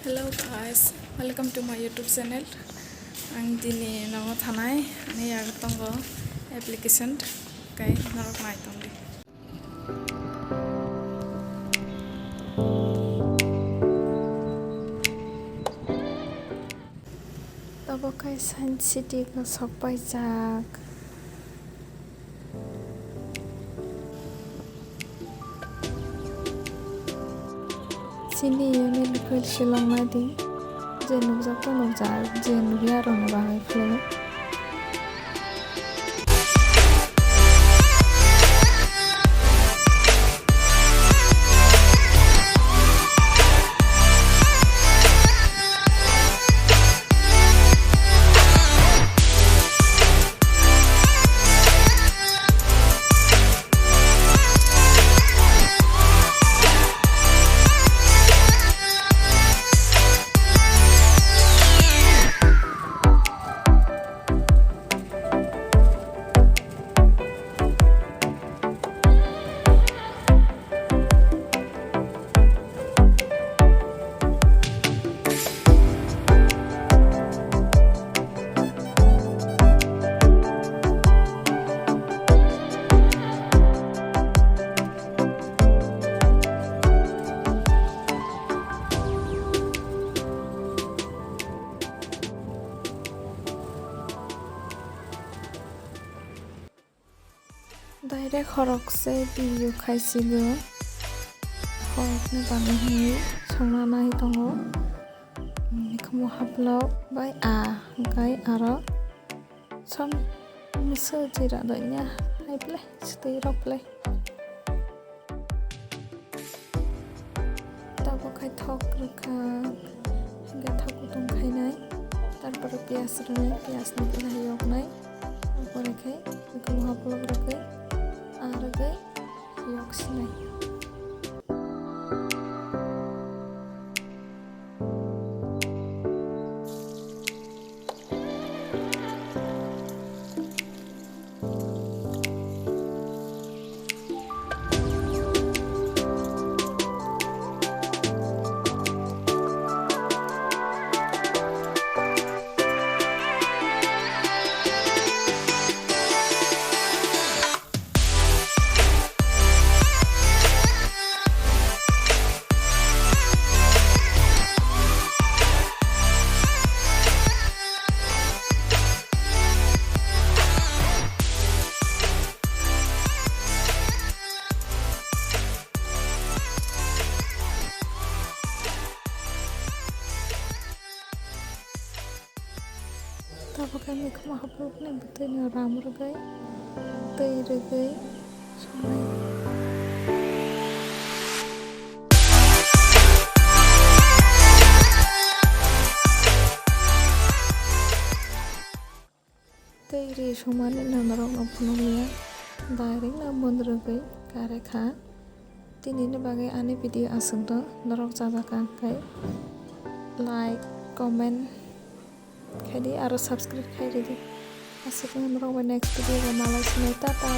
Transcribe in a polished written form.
Hello guys, welcome to my YouTube channel. Ang dini nang thanai ani ag tongo application kai narok nai tongdi. Tabo kai Science City ko sokpai jak. Sini ini local shillong madi. Je nukjak to nukjak je nuria rona bagai film. Direct horok se video khaisigo horok ni bangai hi songna nai tongo nikmo haplok bai gai aro som musu jira donya hai ple stay rok ple tabo khai thok rakha hingga thok kutung khai nai tarpore pias rane pias ni nai yok nai tarpore khai nikmo haplok rakai aragai yok sinai tabo kami kemah haplok ni betul ni ram regai tei regai sonai tei re somani namarok no phunomia direct na mon regai kare kha tini ni bagai ani video asung do narok jajaka kai like comment khai aro subscribe khai di asik na next video malai sinai tata.